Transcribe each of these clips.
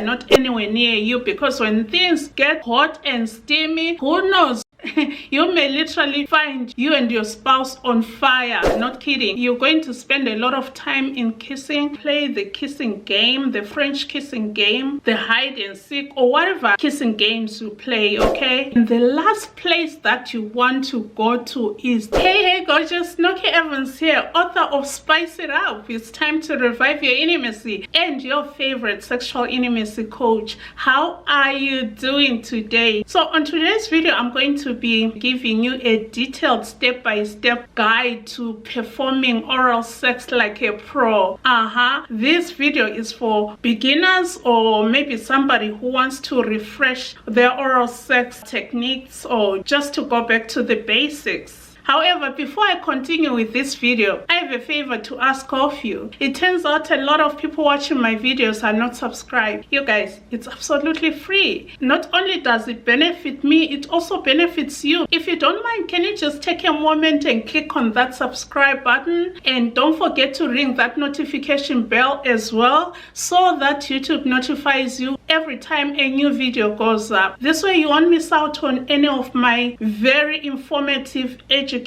are not anywhere near you, because when things get hot and steamy, who knows, you may literally find you and your spouse on fire. Not kidding. You're going to spend a lot of time in kissing, play the kissing game, the French kissing game, the hide and seek, or whatever kissing games you play, okay? And the last place that you want to go to is, hey gorgeous, Nokie Evans here, author of Spice It Up. It's time to revive your intimacy, and your favorite sexual intimacy coach. How are you doing today? So on today's video, I'm going to be giving you a detailed step-by-step guide to performing oral sex like a pro. This video is for beginners, or maybe somebody who wants to refresh their oral sex techniques, or just to go back to the basics. However, before I continue with this video, I have a favor to ask of you. It turns out a lot of people watching my videos are not subscribed. You guys, it's absolutely free. Not only does it benefit me, it also benefits you. If you don't mind, can you just take a moment and click on that subscribe button? And don't forget to ring that notification bell as well, so that YouTube notifies you every time a new video goes up. This way you won't miss out on any of my very informative educational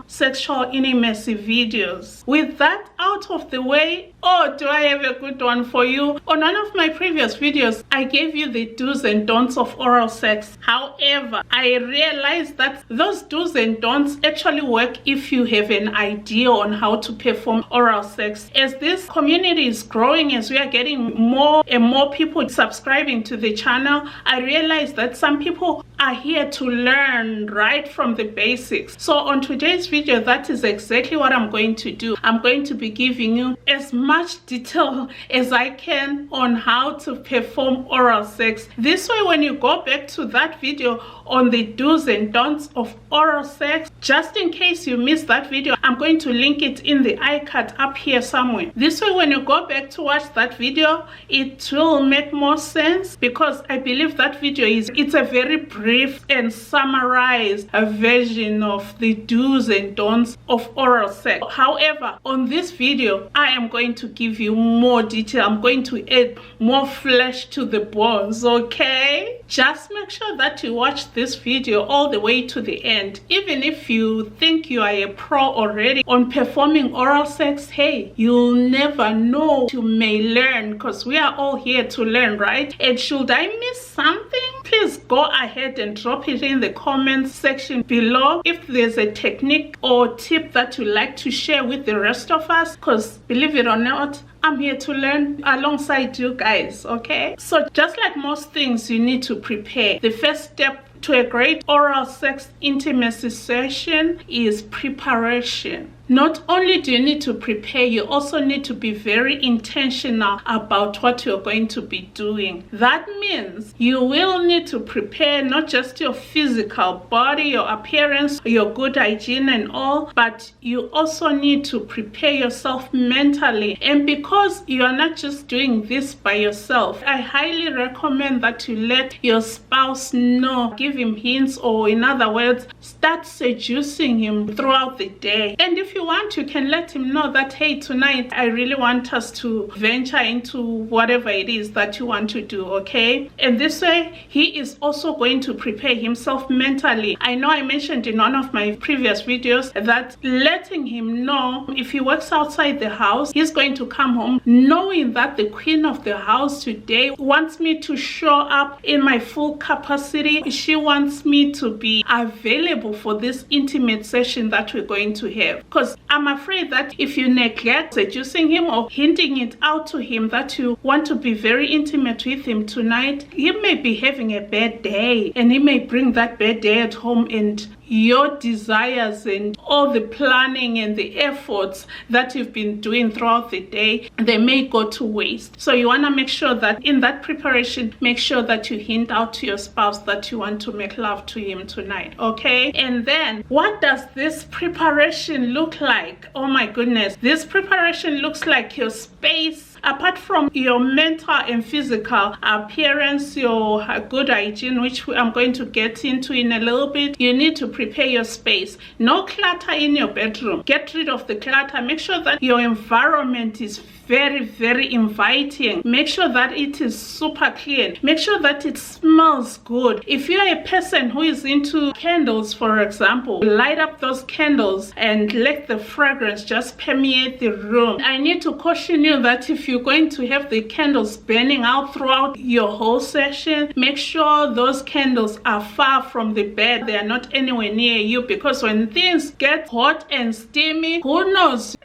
sexual intimacy videos. With that out of the way, do I have a good one for you? On one of my previous videos, I gave you the do's and don'ts of oral sex. However, I realized that those do's and don'ts actually work if you have an idea on how to perform oral sex. As this community is growing, as we are getting more and more people subscribing to the channel, I realized that some people are here to learn right from the basics. So on today's video, that is exactly what I'm going to do. I'm going to be giving you as much detail as I can on how to perform oral sex. This way, when you go back to that video on the do's and don'ts of oral sex, just in case you missed that video, I'm going to link it in the iCard up here somewhere. This way, when you go back to watch that video, it will make more sense, because I believe that video it's a very brief and summarized version of the do's and don'ts of oral sex. However, on this video, I am going to give you more detail. I'm going to add more flesh to the bones, okay? Just make sure that you watch this video all the way to the end. Even if you think you are a pro already on performing oral sex, hey, you'll never know. You may learn, because we are all here to learn, right? And should I miss something, please go ahead and drop it in the comments section below if there's a technique or tip that you'd like to share with the rest of us, because believe it or not, I'm here to learn alongside you guys, okay? So just like most things, you need to prepare. The first step to a great oral sex intimacy session is preparation. Not only do you need to prepare, you also need to be very intentional about what you're going to be doing. That means you will need to prepare not just your physical body, your appearance, your good hygiene and all, but you also need to prepare yourself mentally. And because you are not just doing this by yourself, I highly recommend that you let your spouse know, give him hints, or in other words, start seducing him throughout the day. And if you want, you can let him know that, hey, tonight I really want us to venture into whatever it is that you want to do, okay? And this way, he is also going to prepare himself mentally. I know I mentioned in one of my previous videos that letting him know if he works outside the house, he's going to come home knowing that the queen of the house today wants me to show up in my full capacity. She wants me to be available for this intimate session that we're going to have. Because I'm afraid that if you neglect seducing him or hinting it out to him that you want to be very intimate with him tonight, he may be having a bad day, and he may bring that bad day at home, and your desires and all the planning and the efforts that you've been doing throughout the day, they may go to waste. So you want to make sure that in that preparation, make sure that you hint out to your spouse that you want to make love to him tonight, okay? And then what does this preparation look like? Oh my goodness, this preparation looks like your space. Apart from your mental and physical appearance, your good hygiene, which I'm going to get into in a little bit, you need to prepare your space. No clutter in your bedroom. Get rid of the clutter. Make sure that your environment is very, very inviting. Make sure that it is super clean. Make sure that it smells good. If you're a person who is into candles, for example, light up those candles and let the fragrance just permeate the room. I need to caution you that if you're going to have the candles burning out throughout your whole session, make sure those candles are far from the bed. They are not anywhere near you, because when things get hot and steamy, who knows,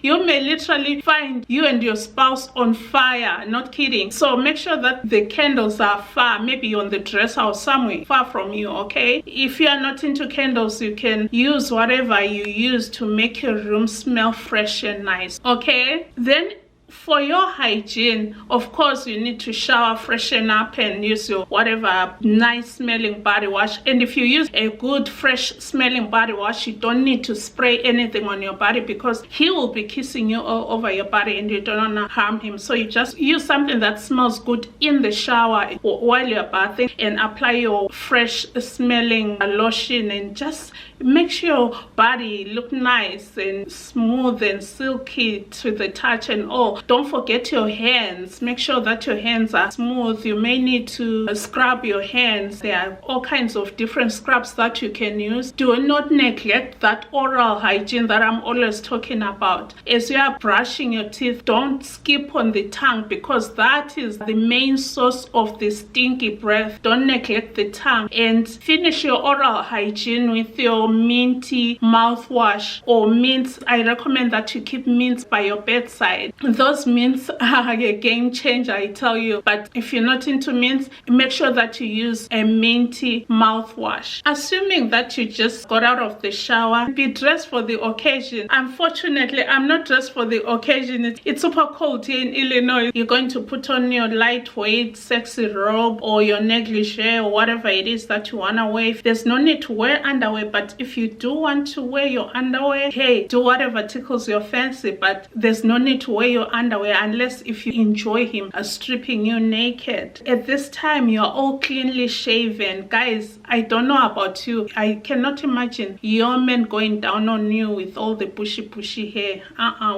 you may literally find you and your spouse on fire. Not kidding. So make sure that the candles are far, maybe on the dresser or somewhere far from you. Okay, if you are not into candles, you can use whatever you use to make your room smell fresh and nice. Okay, then for your hygiene, of course, you need to shower, freshen up, and use your whatever nice smelling body wash. And if you use a good fresh smelling body wash, you don't need to spray anything on your body, because he will be kissing you all over your body and you don't want to harm him. So you just use something that smells good in the shower while you're bathing, and apply your fresh smelling lotion, and just make sure your body look nice and smooth and silky to the touch and all. Don't forget your hands. Make sure that your hands are smooth. You may need to scrub your hands. There are all kinds of different scrubs that you can use. Do not neglect that oral hygiene that I'm always talking about. As you are brushing your teeth, don't skip on the tongue, because that is the main source of the stinky breath. Don't neglect the tongue. And finish your oral hygiene with your minty mouthwash or mints. I recommend that you keep mints by your bedside. Those mints are a game changer, I tell you. But if you're not into mints, make sure that you use a minty mouthwash. Assuming that you just got out of the shower, be dressed for the occasion. Unfortunately, I'm not dressed for the occasion. It's super cold here in Illinois. You're going to put on your lightweight sexy robe or your negligee or whatever it is that you want to wear. There's no need to wear underwear, but if you do want to wear your underwear, hey, do whatever tickles your fancy, but there's no need to wear your underwear unless if you enjoy him stripping you naked. At this time, you're all cleanly shaven. Guys, I don't know about you. I cannot imagine your men going down on you with all the bushy hair.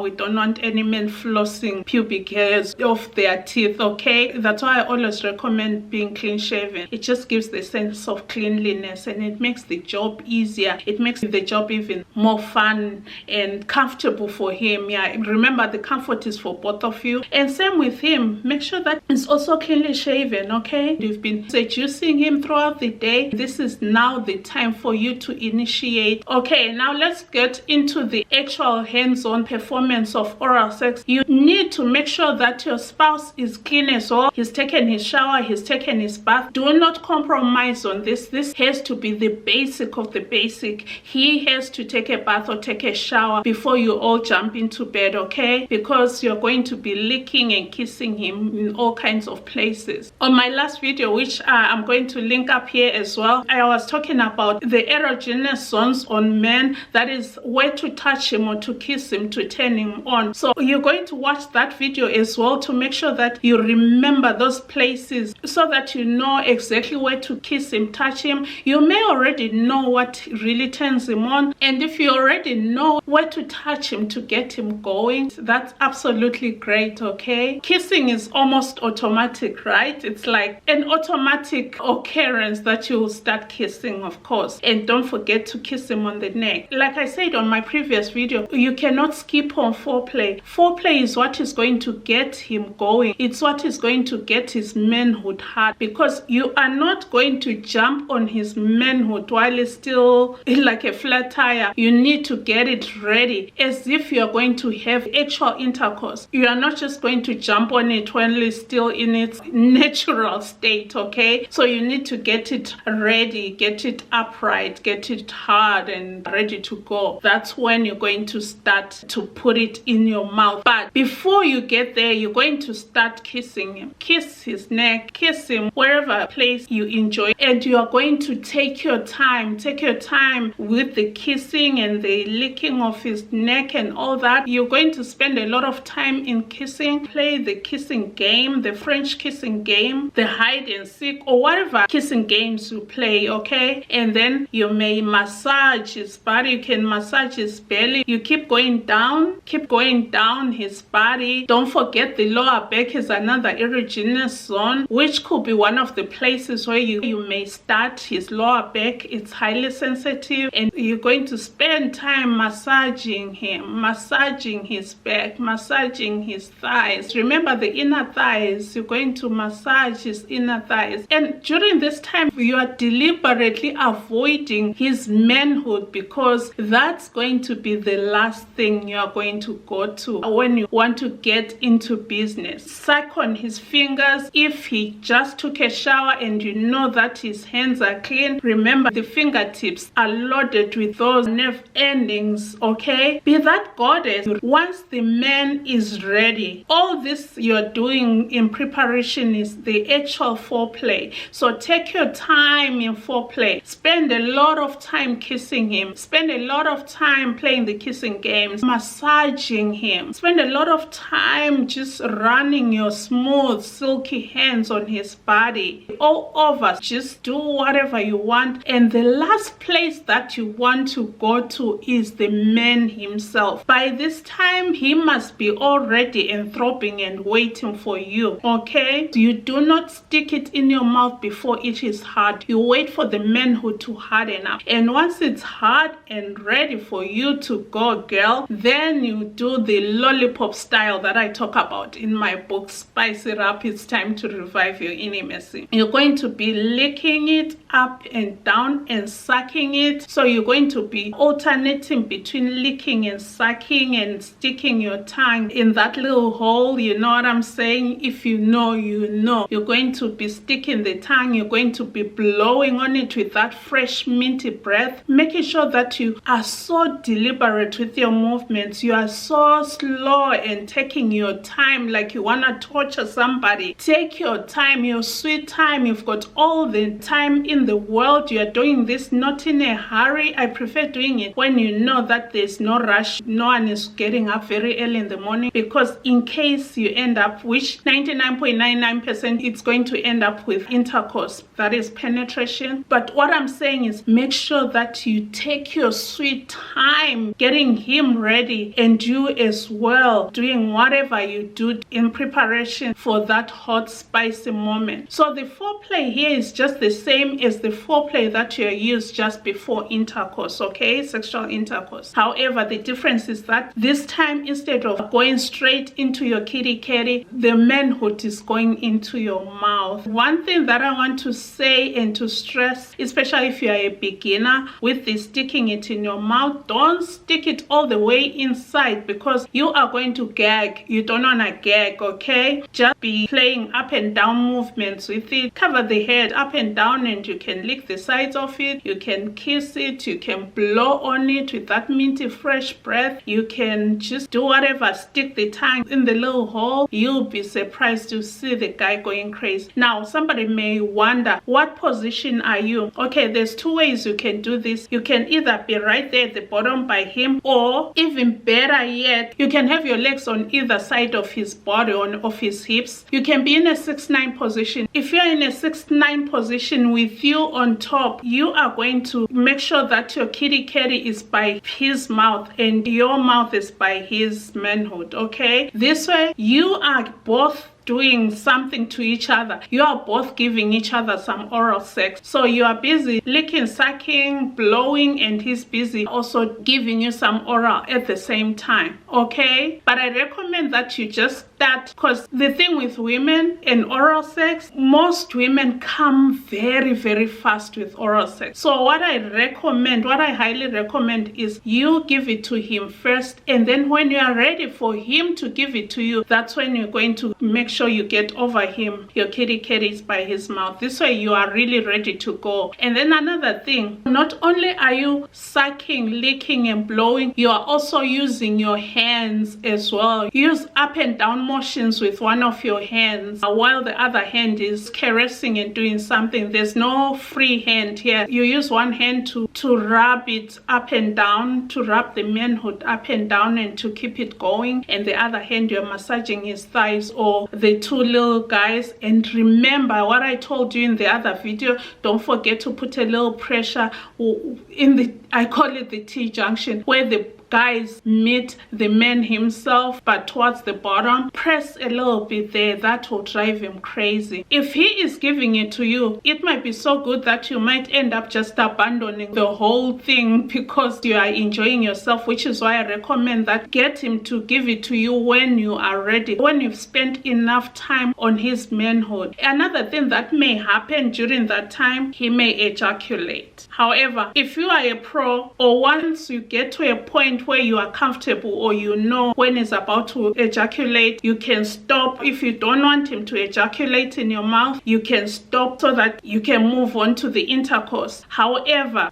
We don't want any men flossing pubic hairs off their teeth, okay? That's why I always recommend being clean shaven. It just gives the sense of cleanliness, and it makes the job easier. It makes the job even more fun and comfortable for him. Yeah, remember, the comfort is for both of you. And same with him. Make sure that it's also cleanly shaven, okay? You've been seducing him throughout the day. This is now the time for you to initiate. Okay, now let's get into the actual hands-on performance of oral sex. You need to make sure that your spouse is clean as well. He's taken his shower, he's taken his bath. Do not compromise on this. This has to be the basic of the basic. He has to take a bath or take a shower before you all jump into bed, okay? Because you're going to be licking and kissing him in all kinds of places. On my last video, which I'm going to link up here as well, I was talking about the erogenous zones on men. That is where to touch him or to kiss him to turn him on. So you're going to watch that video as well to make sure that you remember those places, so that you know exactly where to kiss him, touch him. You may already know what really turns him on, and if you already know where to touch him to get him going, that's absolutely great, okay? Kissing is almost automatic, right? It's like an automatic occurrence that you will start kissing, of course. And don't forget to kiss him on the neck. Like I said on my previous video, you cannot skip on foreplay. Foreplay is what is going to get him going. It's what is going to get his manhood hard, because you are not going to jump on his manhood while it's still like a flat tire. You need to get it ready as if you're going to have actual intercourse. You are not just going to jump on it when it's still in its natural state, okay? So you need to get it ready, get it upright, get it hard and ready to go. That's when you're going to start to put it in your mouth. But before you get there, you're going to start kissing him. Kiss his neck, kiss him wherever place you enjoy, and you are going to take your time. Take your time with the kissing and the licking of his neck and all that. You're going to spend a lot of time time in kissing, play the kissing game, the French kissing game, the hide and seek, or whatever kissing games you play, okay? And then you may massage his body. You can massage his belly. You keep going down his body. Don't forget the lower back is another erogenous zone, which could be one of the places where you may start his lower back. It's highly sensitive, and you're going to spend time massaging him, massaging his back, massaging his thighs. Remember the inner thighs. You're going to massage his inner thighs. And during this time, you are deliberately avoiding his manhood, because that's going to be the last thing you are going to go to when you want to get into business. Suck on his fingers. If he just took a shower and you know that his hands are clean, remember the fingertips are loaded with those nerve endings, okay? Be that goddess. Once the man is ready, all this you're doing in preparation is the actual foreplay. So take your time in foreplay. Spend a lot of time kissing him. Spend a lot of time playing the kissing games, massaging him. Spend a lot of time just running your smooth, silky hands on his body all over. Just do whatever you want. And the last place that you want to go to is the man himself. By this time, he must be already enthrobbing and waiting for you, okay? You do not stick it in your mouth before it is hard. You wait for the manhood to harden up. And once it's hard and ready for you to go, girl, then you do the lollipop style that I talk about in my book, Spice It Up. It's time to revive your intimacy. You're going to be licking it up and down and sucking it. So you're going to be alternating between licking and sucking and sticking your tongue in that little hole. You know what I'm saying? If you know, you know. You're going to be sticking the tongue. You're going to be blowing on it with that fresh minty breath, making sure that you are so deliberate with your movements. You are so slow and taking your time, like you want to torture somebody. Take your time, your sweet time. You've got all the time in the world. You are doing this not in a hurry. I prefer doing it when you know that there's no rush. No one is getting up very early in the morning, because in case you end up, which 99.99% it's going to end up with intercourse, that is penetration. But what I'm saying is, make sure that you take your sweet time getting him ready, and you as well doing whatever you do in preparation for that hot spicy moment. So the foreplay here is just the same as the foreplay that you used just before intercourse, okay? Sexual intercourse. However, the difference is that this time, instead of going straight into your kitty catty, the manhood is going into your mouth. One thing that I want to say and to stress, especially if you are a beginner with this sticking it in your mouth, don't stick it all the way inside, because you are going to gag. You don't want to gag, okay? Just be playing up and down movements with it. Cover the head up and down, and you can lick the sides of it. You can kiss it. You can blow on it with that minty fresh breath. You can just do whatever. Stick the tongue in the little hole. You'll be surprised to see the guy going crazy. Now, somebody may wonder, what position are you? Okay, there's two ways you can do this. You can either be right there at the bottom by him, or even better yet, you can have your legs on either side of his body, of his hips. You can be in a 6-9 position. If you're in a 6-9 position with you on top, you are going to make sure that your kitty catty is by his mouth and your mouth is by his manhood, okay? This way, you are both doing something to each other. You are both giving each other some oral sex. So you are busy licking, sucking, blowing, and he's busy also giving you some oral at the same time, okay? But I recommend that you just start, because the thing with women and oral sex, most women come very, very fast with oral sex. So what I highly recommend is you give it to him first, and then when you are ready for him to give it to you, that's when you're going to make sure you get over him. Your kitty catty is by his mouth. This way you are really ready to go. And then another thing, not only are you sucking, licking, and blowing, you are also using your hands as well. Use up and down motions with one of your hands while the other hand is caressing and doing something. There's no free hand here. You use one hand to rub it up and down, to rub the manhood up and down and to keep it going, and the other hand you're massaging his thighs or the two little guys. And remember what I told you in the other video, don't forget to put a little pressure in the, I call it the T-junction, where the guys meet the man himself, but towards the bottom. Press a little bit there. That will drive him crazy. If he is giving it to you, it might be so good that you might end up just abandoning the whole thing because you are enjoying yourself, which is why I recommend that get him to give it to you when you are ready, when you've spent enough time on his manhood. Another thing that may happen during that time, he may ejaculate. However, if you are a pro, or once you get to a point where you are comfortable or you know when he's about to ejaculate, you can stop. If you don't want him to ejaculate in your mouth, you can stop so that you can move on to the intercourse. However,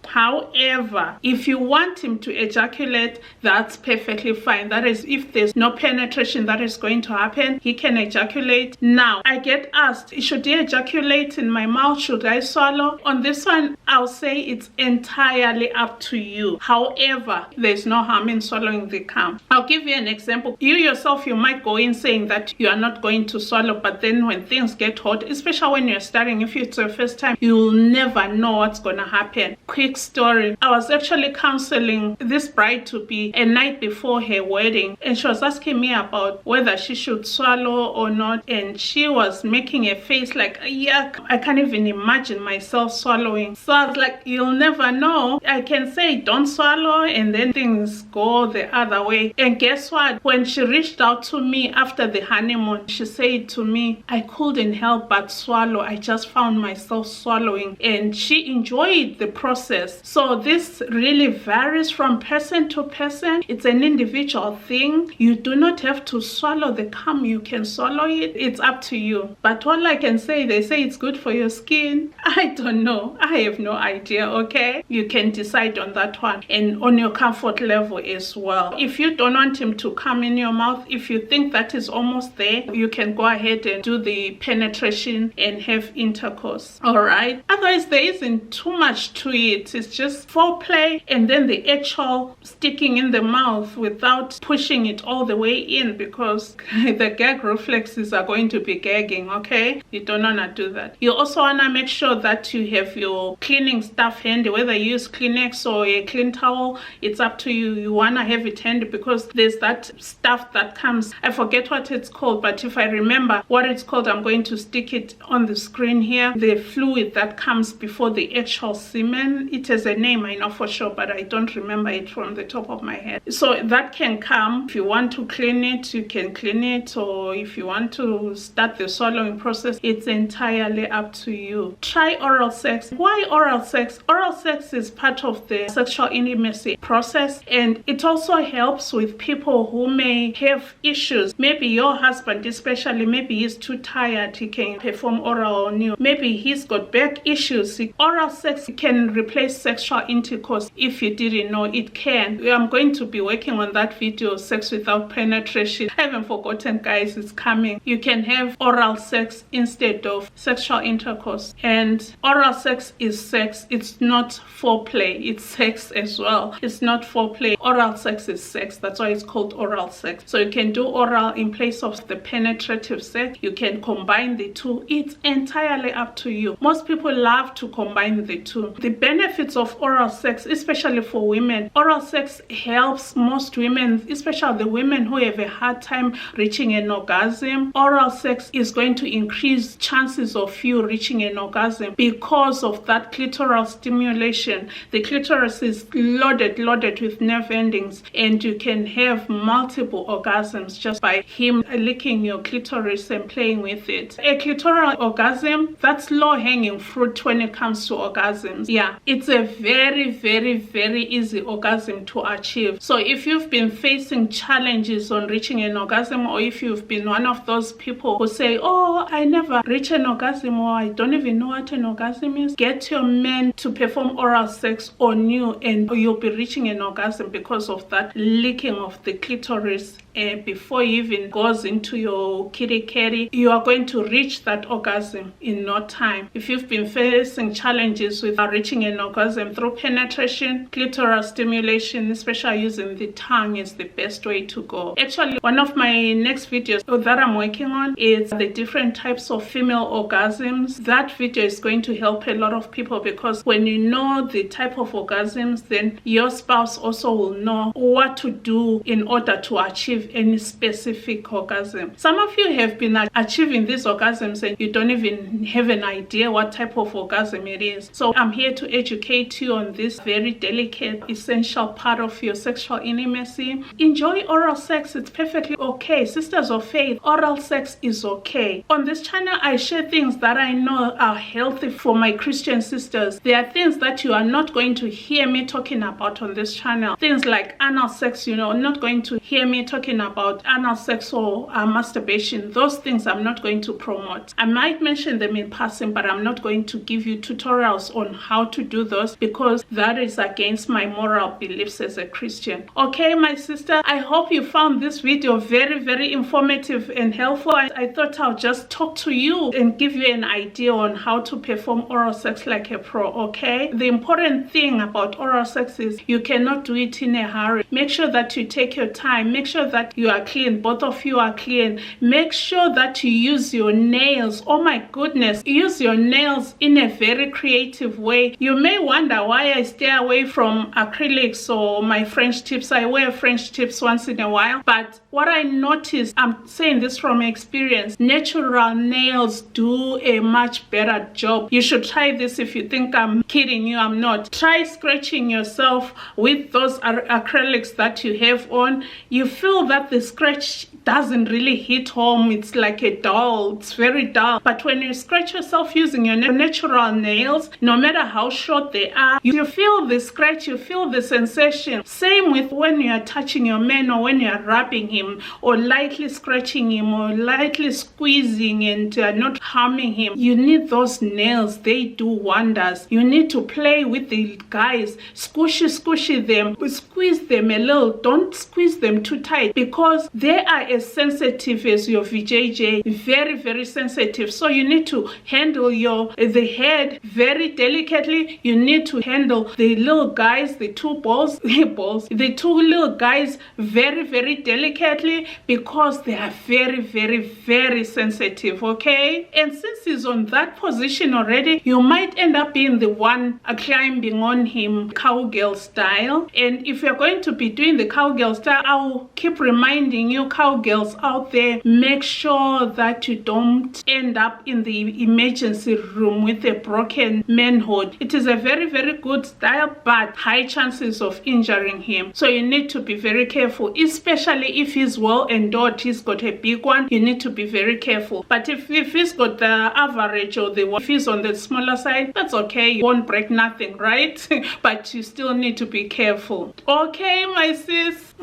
if you want him to ejaculate, that's perfectly fine. That is, if there's no penetration that is going to happen, he can ejaculate. Now, I get asked, should he ejaculate in my mouth? Should I swallow? On this one, I'll say it's entirely up to you. However, there's no harm in swallowing the cum. I'll give you an example. You yourself, you might go in saying that you are not going to swallow, but then when things get hot, especially when you're starting, if it's your first time, you'll never know what's gonna happen. Quick story. I was actually counseling this bride-to-be a night before her wedding, and she was asking me about whether she should swallow or not, and she was making a face like, yuck, I can't even imagine myself swallowing. So I was like, you'll never know. I can say don't swallow, and then things go the other way. And guess what? When she reached out to me after the honeymoon, she said to me, I couldn't help but swallow. I just found myself swallowing, and she enjoyed the process. So this really varies from person to person. It's an individual thing. You do not have to swallow the cum. You can swallow it. It's up to you. But all I can say, they say it's good for your skin. I don't know. I have no idea, okay? You can decide on that one and on your comfort level as well. If you don't want him to come in your mouth, if you think that is almost there, you can go ahead and do the penetration and have intercourse. All right. Otherwise, there isn't too much to it. It's just foreplay and then the actual sticking in the mouth without pushing it all the way in, because the gag reflexes are going to be gagging. Okay, you don't want to do that. You also want to make sure that you have your cleaning stuff handy, whether you use Kleenex or a clean towel. It's up to you. You want to have it handy because there's that stuff that comes, I forget what it's called, but if I remember what it's called, I'm going to stick it on the screen here. The fluid that comes before the actual semen, it has a name, I know for sure, but I don't remember it from the top of my head. So that can come. If you want to clean it, you can clean it, or if you want to start the swallowing process, it's entirely up to you. Try oral sex. Why oral sex? Oral sex is part of the sexual intimacy process, and it also helps with people who may have issues. Maybe your husband especially, maybe he's too tired, he can perform oral on you. Maybe he's got back issues. Oral sex can replace sexual intercourse. If you didn't know, it can. I'm going to be working on that video, sex without penetration. I haven't forgotten, guys, it's coming. You can have oral sex instead of sexual intercourse. And oral sex is sex. It's not foreplay. It's sex as well. It's not foreplay. Oral sex is sex. That's why it's called oral sex. So you can do oral in place of the penetrative sex. You can combine the two. It's entirely up to you. Most people love to combine the two. The benefits of oral sex, especially for women, oral sex helps most women, especially the women who have a hard time reaching an orgasm. Oral sex is going to increase chances of you reaching an orgasm because of that clitoral stimulation. The clitoris is loaded with nerve endings, and you can have multiple orgasms just by him licking your clitoris and playing with it. A clitoral orgasm, that's low-hanging fruit when it comes to orgasms. Yeah, it's a very, very, very easy orgasm to achieve. So if you've been facing challenges on reaching an orgasm, or if you've been one of those people who say, oh, I never reach an orgasm, or I don't even know what an orgasm is, get your man to perform oral sex on you and you'll be reaching an orgasm, because because of that licking of the clitoris. Before you even goes into your kitty, you are going to reach that orgasm in no time. If you've been facing challenges with reaching an orgasm through penetration, clitoral stimulation, especially using the tongue, is the best way to go. Actually, one of my next videos that I'm working on is the different types of female orgasms. That video is going to help a lot of people, because when you know the type of orgasms, then your spouse also will know what to do in order to achieve any specific orgasm. Some of you have been achieving these orgasms and you don't even have an idea what type of orgasm it is. So I'm here to educate you on this very delicate, essential part of your sexual intimacy. Enjoy oral sex. It's perfectly okay. Sisters of faith, oral sex is okay. On this channel, I share things that I know are healthy for my Christian sisters. There are things that you are not going to hear me talking about on this channel. Things like anal sex, not going to hear me talking about anal sex or masturbation. Those things I'm not going to promote. I might mention them in passing, but I'm not going to give you tutorials on how to do those, because that is against my moral beliefs as a Christian. Okay, my sister, I hope you found this video very, very informative and helpful. I thought I'll just talk to you and give you an idea on how to perform oral sex like a pro. Okay, the important thing about oral sex is you cannot do it in a hurry. Make sure that you take your time. Make sure that you are clean. Both of you are clean. Make sure that you use your nails. Oh my goodness, use your nails in a very creative way. You may wonder why I stay away from acrylics or my French tips. I wear French tips once in a while, but what I noticed, I'm saying this from experience, natural nails do a much better job. You should try this. If you think I'm kidding you, I'm not. Try scratching yourself with those acrylics that you have on. You feel that the scratch doesn't really hit home. It's like a dull, it's very dull. But when you scratch yourself using your natural nails, no matter how short they are, you feel the scratch, you feel the sensation. Same with when you are touching your man, or when you are rubbing him, or lightly scratching him, or lightly squeezing and not harming him. You need those nails. They do wonders. You need to play with the guys. Squishy them. Squeeze them a little. Don't squeeze them too tight, because they are as sensitive as your VJJ. Very, very sensitive. So you need to handle the head very delicately. You need to handle the little guys, the two balls, the two little guys very, very delicately, because they are very, very, very sensitive. Okay, and since he's on that position already, you might end up being the one climbing on him cowgirl style. And if you're going to be doing the cowgirl style, I'll keep reminding you, cowgirls out there, make sure that you don't end up in the emergency room with a broken manhood. It is a very, very good style, but high chances of injuring him. So you need to be very careful, especially if he's well endowed, he's got a big one. You need to be very careful. But if he's got the average, or if he's on the smaller side, that's okay. You won't break nothing, right? But you still need to be careful. Okay, my sis.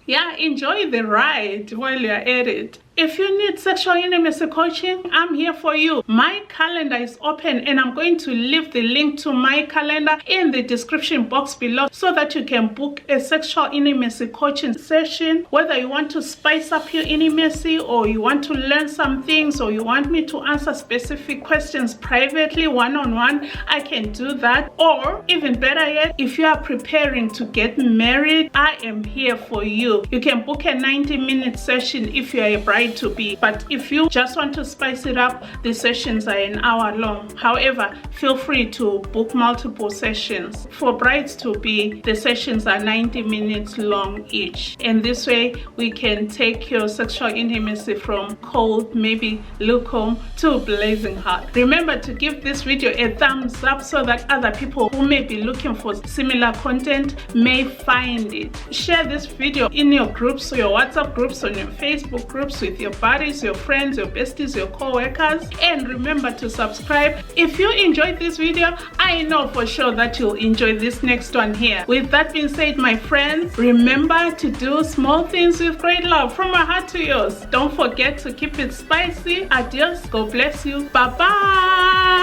Yeah, enjoy the ride while you're at it. If you need sexual intimacy coaching, I'm here for you. My calendar is open, and I'm going to leave the link to my calendar in the description box below, so that you can book a sexual intimacy coaching session. Whether you want to spice up your intimacy, or you want to learn some things, or you want me to answer specific questions privately, one-on-one, I can do that. Or even better yet, if you are preparing to get married, I am here for you. You can book a 90-minute session if you are a bride to be, but if you just want to spice it up, the sessions are an hour long. However, feel free to book multiple sessions. For brides to be, the sessions are 90 minutes long each, and this way we can take your sexual intimacy from cold, maybe lukewarm, to blazing hot. Remember to give this video a thumbs up, so that other people who may be looking for similar content may find it. Share this video in your groups, your WhatsApp groups, on your Facebook groups, with your buddies, your friends, your besties, your co-workers. And remember to subscribe. If you enjoyed this video, I know for sure that you'll enjoy this next one here. With that being said, my friends, remember to do small things with great love, from my heart to yours. Don't forget to keep it spicy. Adios. God bless you. Bye bye.